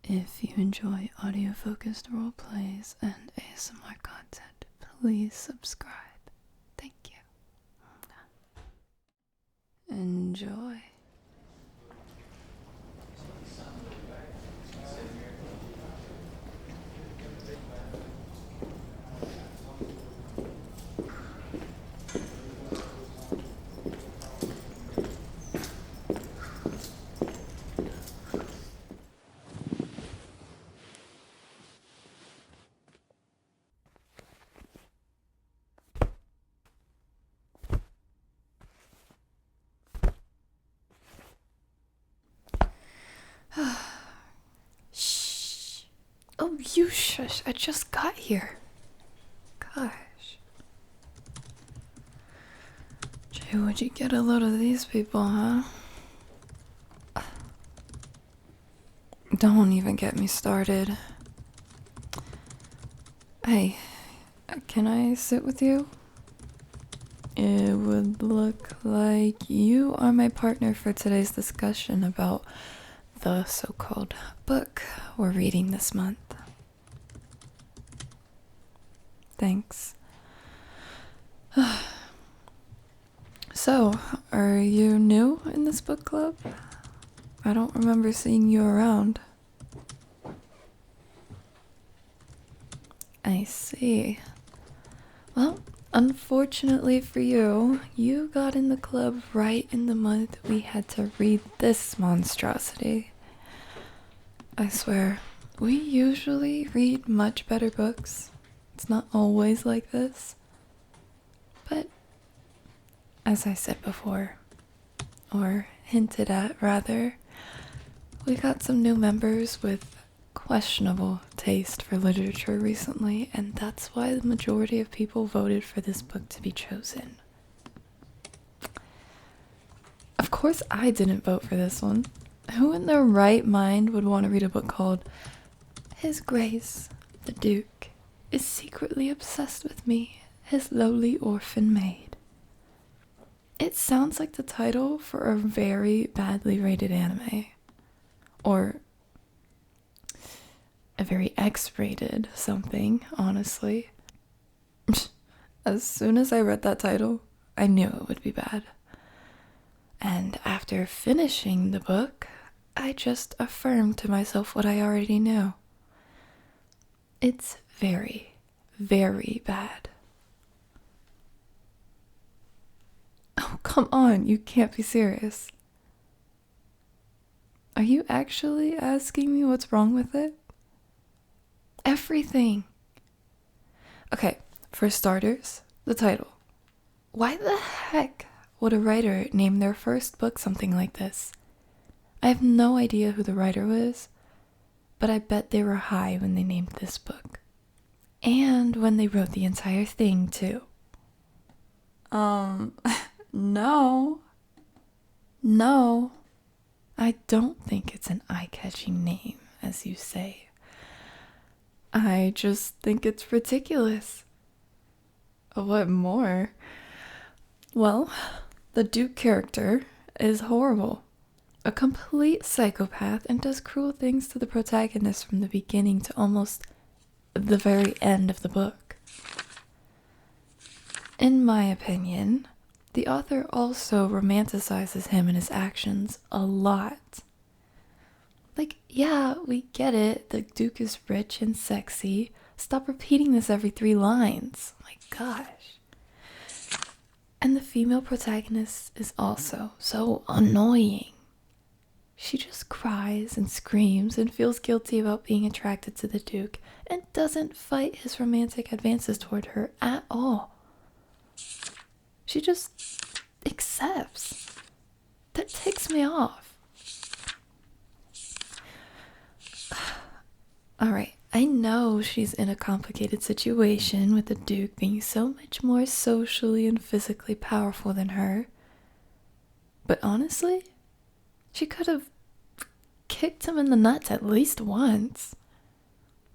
If you enjoy audio-focused roleplays and ASMR content, please subscribe. Thank you. Enjoy. Shh. Oh, you shush. I just got here. Gosh. Jay, would you get a load of these people, huh? Don't even get me started. Hey, can I sit with you? It would look like you are my partner for today's discussion about the so-called book we're reading this month. Thanks. So, are you new in this book club? I don't remember seeing you around. I see. Well, unfortunately for you, you got in the club right in the month we had to read this monstrosity. I swear, we usually read much better books. It's not always like this. But, as I said before, or hinted at rather, we got some new members with questionable taste for literature recently, and that's why the majority of people voted for this book to be chosen. Of course I didn't vote for this one. Who in their right mind would want to read a book called His Grace, the Duke, is secretly obsessed with me, his lowly orphan maid? It sounds like the title for a very badly rated anime. Or a very X-rated something, honestly. As soon as I read that title, I knew it would be bad. And after finishing the book, I just affirmed to myself what I already knew. It's very, very bad. Oh, come on, you can't be serious. Are you actually asking me what's wrong with it? Everything. Okay, for starters, the title. Why the heck would a writer name their first book something like this? I have no idea who the writer was, but I bet they were high when they named this book. And when they wrote the entire thing, too. No. No. I don't think it's an eye-catching name, as you say. I just think it's ridiculous. What more? Well, the Duke character is horrible. A complete psychopath and does cruel things to the protagonist from the beginning to almost the very end of the book. In my opinion, the author also romanticizes him and his actions a lot. Like, yeah, we get it. The Duke is rich and sexy. Stop repeating this every 3 lines. My gosh. And the female protagonist is also so annoying. She just cries and screams and feels guilty about being attracted to the Duke and doesn't fight his romantic advances toward her at all. She just accepts. That ticks me off. Alright, I know she's in a complicated situation with the Duke being so much more socially and physically powerful than her. But honestly, she could have kicked him in the nuts at least once.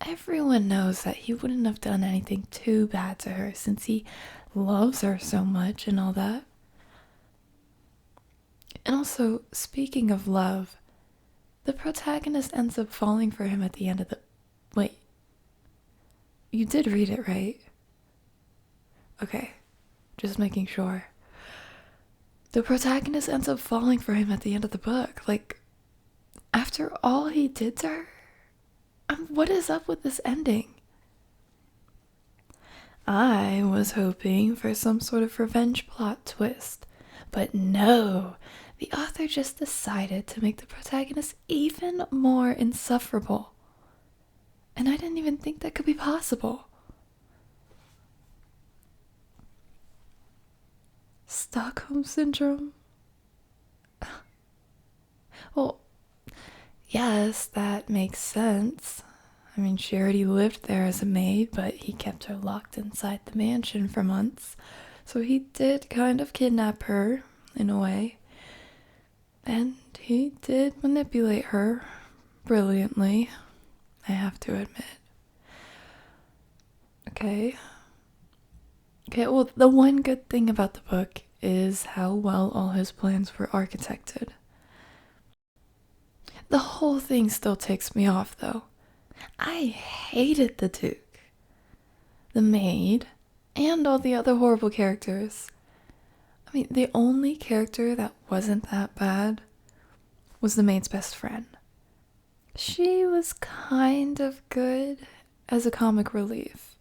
Everyone knows that he wouldn't have done anything too bad to her since he loves her so much and all that. And also, speaking of love, The protagonist ends up falling for him at the end of the... Wait. You did read it, right? Okay. Just making sure. The protagonist ends up falling for him at the end of the book. Like, after all he did to her? What is up with this ending? I was hoping for some sort of revenge plot twist, but no, the author just decided to make the protagonist even more insufferable. And I didn't even think that could be possible. Stockholm Syndrome? Well, yes, that makes sense. I mean, she already lived there as a maid, but he kept her locked inside the mansion for months. So he did kind of kidnap her, in a way. And he did manipulate her brilliantly, I have to admit. Okay, well, the one good thing about the book is how well all his plans were architected. The whole thing still ticks me off, though. I hated the Duke, the maid, and all the other horrible characters. I mean, the only character that wasn't that bad was the maid's best friend. She was kind of good as a comic relief.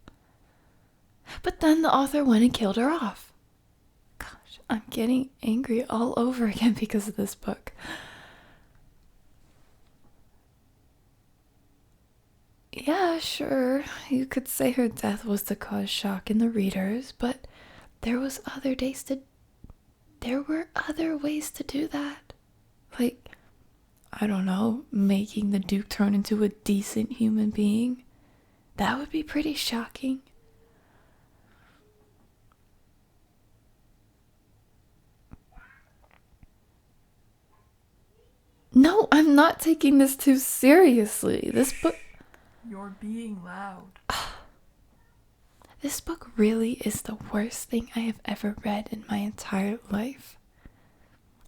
But then the author went and killed her off. Gosh, I'm getting angry all over again because of this book. Yeah, sure, you could say her death was to cause shock in the readers, but there were other ways to do that. Like, I don't know, making the Duke turn into a decent human being. That would be pretty shocking. No, I'm not taking this too seriously. This book... You're being loud. This book really is the worst thing I have ever read in my entire life.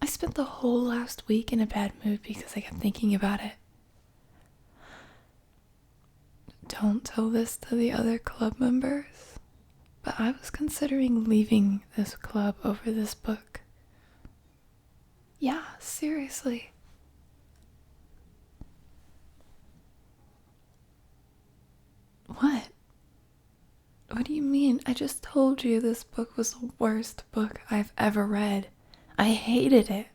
I spent the whole last week in a bad mood because I kept thinking about it. Don't tell this to the other club members, but I was considering leaving this club over this book. Yeah, seriously. What? What do you mean? I just told you this book was the worst book I've ever read. I hated it.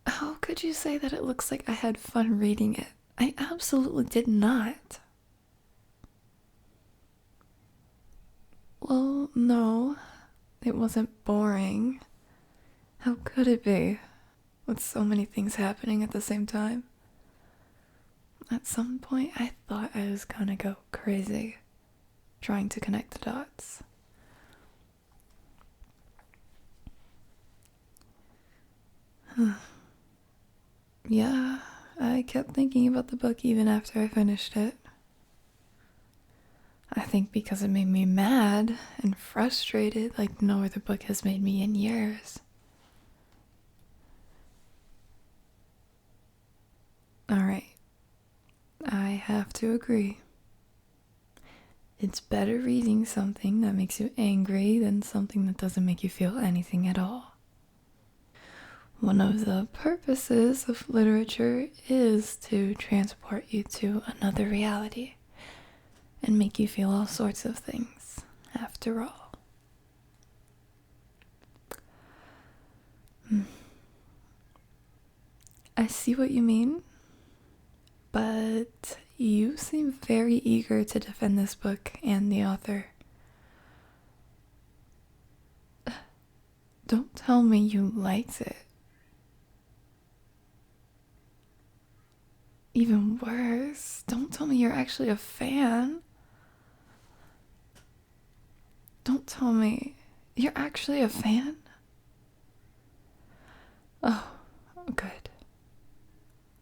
How could you say that it looks like I had fun reading it? I absolutely did not. Well, no, it wasn't boring. How could it be, with so many things happening at the same time? At some point, I thought I was gonna go crazy, trying to connect the dots. Yeah, I kept thinking about the book even after I finished it. I think because it made me mad and frustrated like no other book has made me in years. Alright, I have to agree. It's better reading something that makes you angry than something that doesn't make you feel anything at all. One of the purposes of literature is to transport you to another reality and make you feel all sorts of things, after all. I see what you mean, but you seem very eager to defend this book and the author. Don't tell me you liked it. Even worse, don't tell me you're actually a fan. Don't tell me you're actually a fan. Oh, good.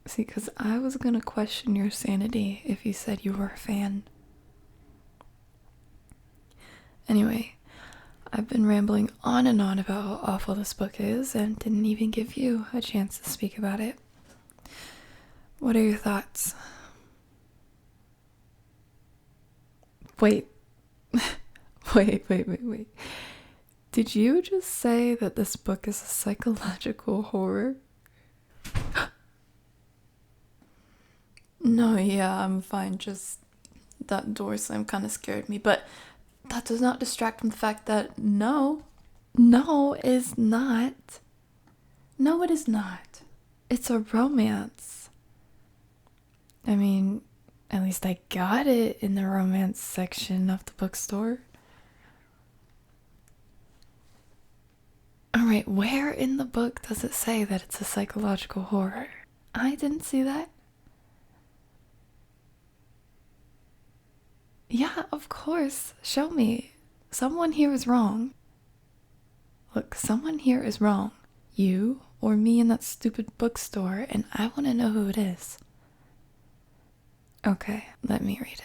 See, because I was gonna question your sanity if you said you were a fan. Anyway, I've been rambling on and on about how awful this book is and didn't even give you a chance to speak about it. What are your thoughts? Wait. Wait. Did you just say that this book is a psychological horror? No, yeah, I'm fine. Just that door slam kind of scared me. But that does not distract from the fact that no, it is not. No, it is not. It's a romance. I mean, at least I got it in the romance section of the bookstore. Alright, where in the book does it say that it's a psychological horror? I didn't see that. Yeah, of course. Show me. Someone here is wrong. Look, someone here is wrong. You or me in that stupid bookstore, and I want to know who it is. Okay, let me read it.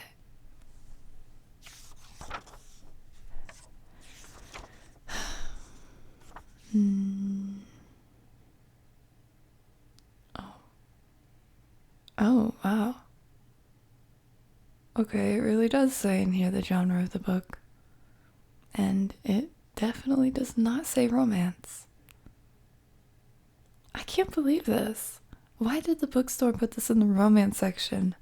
Oh, wow. Okay, it really does say in here the genre of the book. And it definitely does not say romance. I can't believe this. Why did the bookstore put this in the romance section?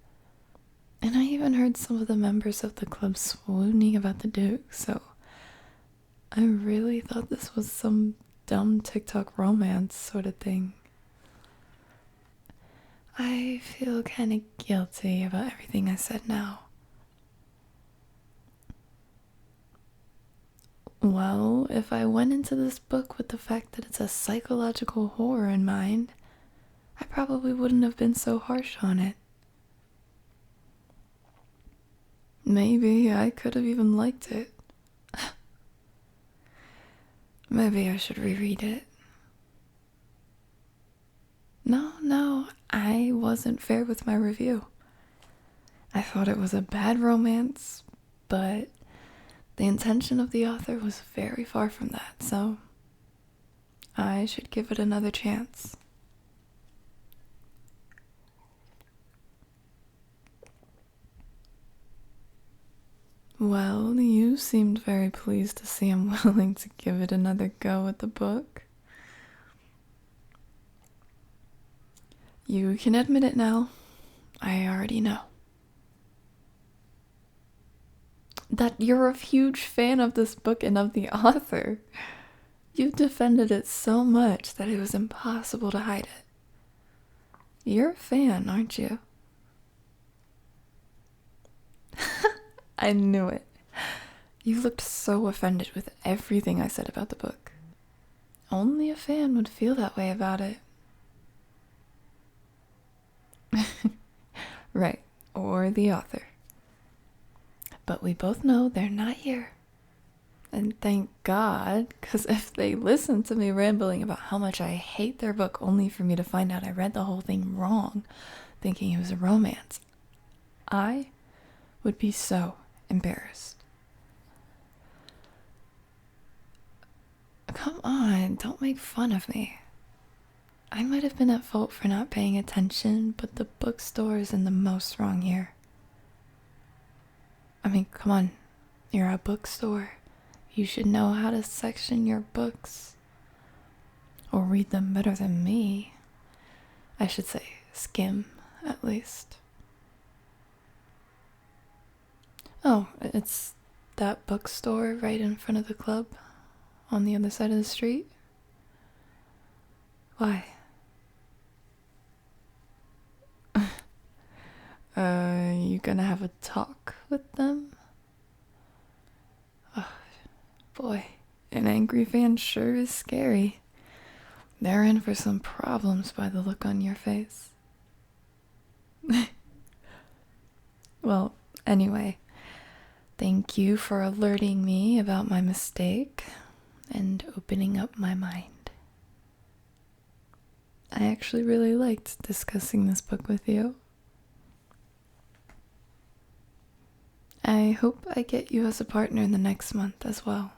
And I even heard some of the members of the club swooning about the Duke, so I really thought this was some dumb TikTok romance sort of thing. I feel kind of guilty about everything I said now. Well, if I went into this book with the fact that it's a psychological horror in mind, I probably wouldn't have been so harsh on it. Maybe I could have even liked it. Maybe I should reread it. No, I wasn't fair with my review. I thought it was a bad romance, but the intention of the author was very far from that, so I should give it another chance. Well, you seemed very pleased to see I'm willing to give it another go at the book. You can admit it now. I already know. That you're a huge fan of this book and of the author. You defended it so much that it was impossible to hide it. You're a fan, aren't you? I knew it. You looked so offended with everything I said about the book. Only a fan would feel that way about it. Right, or the author. But we both know they're not here. And thank God, because if they listened to me rambling about how much I hate their book only for me to find out I read the whole thing wrong, thinking it was a romance, I would be so embarrassed. Come on, don't make fun of me. I might have been at fault for not paying attention, but the bookstore is in the most wrong here. I mean, come on, you're a bookstore. You should know how to section your books. Or read them better than me. I should say skim, at least. Oh, it's that bookstore right in front of the club on the other side of the street? Why? You gonna have a talk with them? Oh, boy, an angry fan sure is scary. They're in for some problems by the look on your face. Well, anyway, thank you for alerting me about my mistake and opening up my mind. I actually really liked discussing this book with you. I hope I get you as a partner in the next month as well.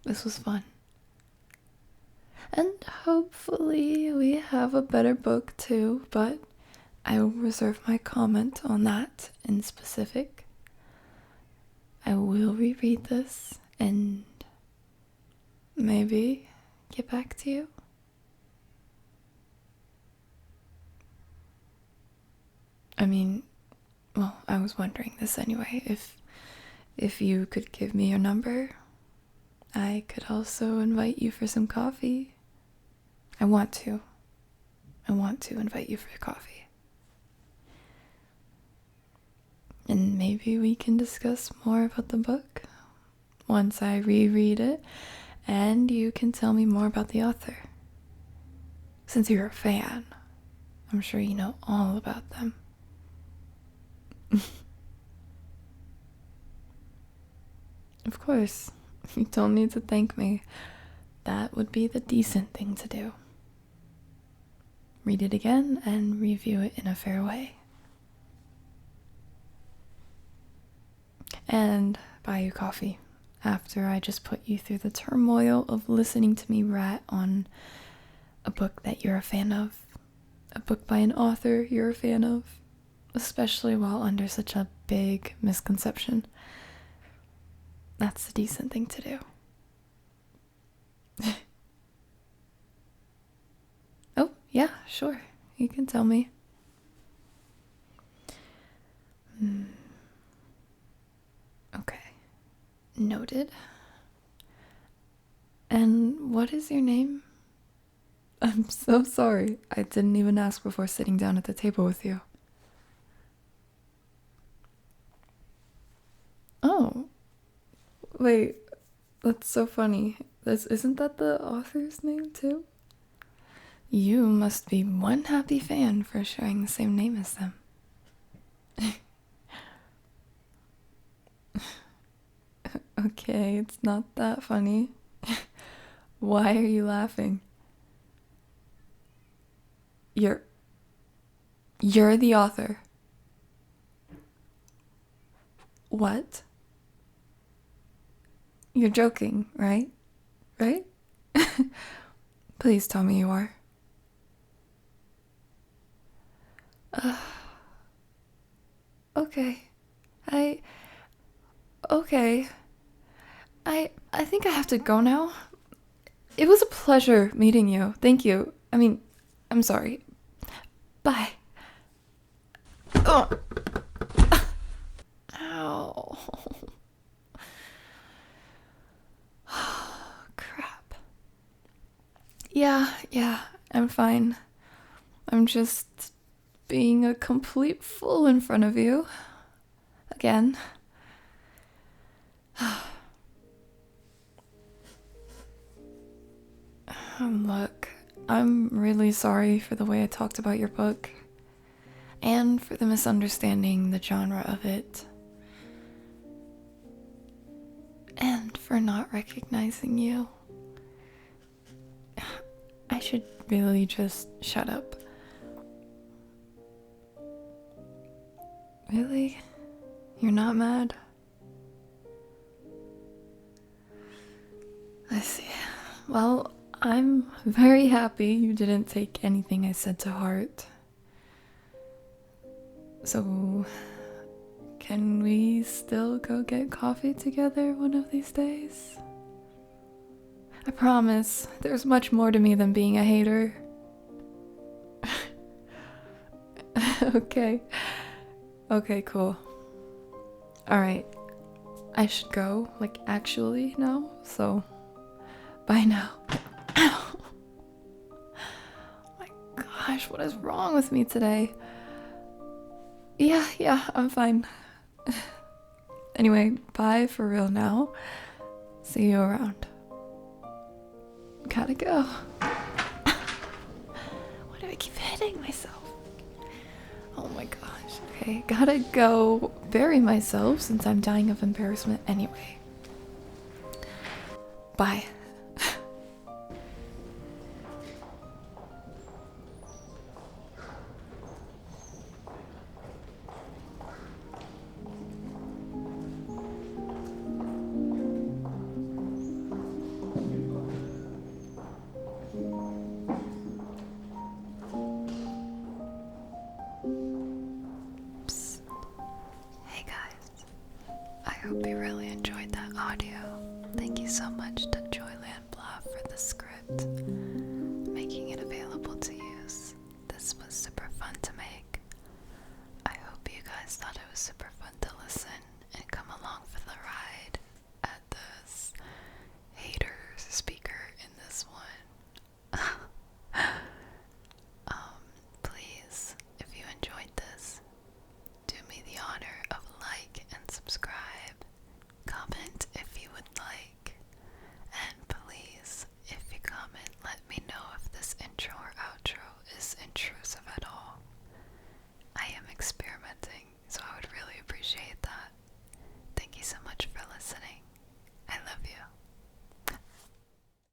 This was fun. And hopefully we have a better book too, but I will reserve my comment on that in specific. I will reread this and maybe get back to you. I mean, well, I was wondering this anyway. If you could give me your number, I could also invite you for some coffee. I want to invite you for coffee. And maybe we can discuss more about the book once I reread it, and you can tell me more about the author. Since you're a fan, I'm sure you know all about them. Of course, you don't need to thank me. That would be the decent thing to do. Read it again and review it in a fair way. And buy you coffee after I just put you through the turmoil of listening to me rat on a book that you're a fan of. A book by an author you're a fan of. Especially while under such a big misconception. That's the decent thing to do. Oh, yeah, sure. You can tell me. Okay. Noted. And what is your name? I'm so sorry. I didn't even ask before sitting down at the table with you. Oh. Wait. That's so funny. Isn't that the author's name too? You must be one happy fan for sharing the same name as them. Okay, it's not that funny. Why are you laughing? You're the author. What? You're joking, right? Right? Please tell me you are. Okay. Okay. I think I have to go now. It was a pleasure meeting you. Thank you. I mean, I'm sorry. Bye. Ugh. Ow. Crap. Yeah, I'm fine. I'm just being a complete fool in front of you. Again. Look, I'm really sorry for the way I talked about your book. And for the misunderstanding the genre of it. And for not recognizing you. I should really just shut up. Really? You're not mad? I see. Well, I'm very happy you didn't take anything I said to heart. So, can we still go get coffee together one of these days? I promise, there's much more to me than being a hater. Okay. Okay, cool. Alright. I should go, actually now, so bye now. Ow! My gosh, what is wrong with me today? Yeah, I'm fine. Anyway, bye for real now. See you around. Gotta go. Why do I keep hitting myself? Oh my gosh. Okay, gotta go bury myself since I'm dying of embarrassment anyway. Bye. hope you really enjoyed that audio. Thank you so much to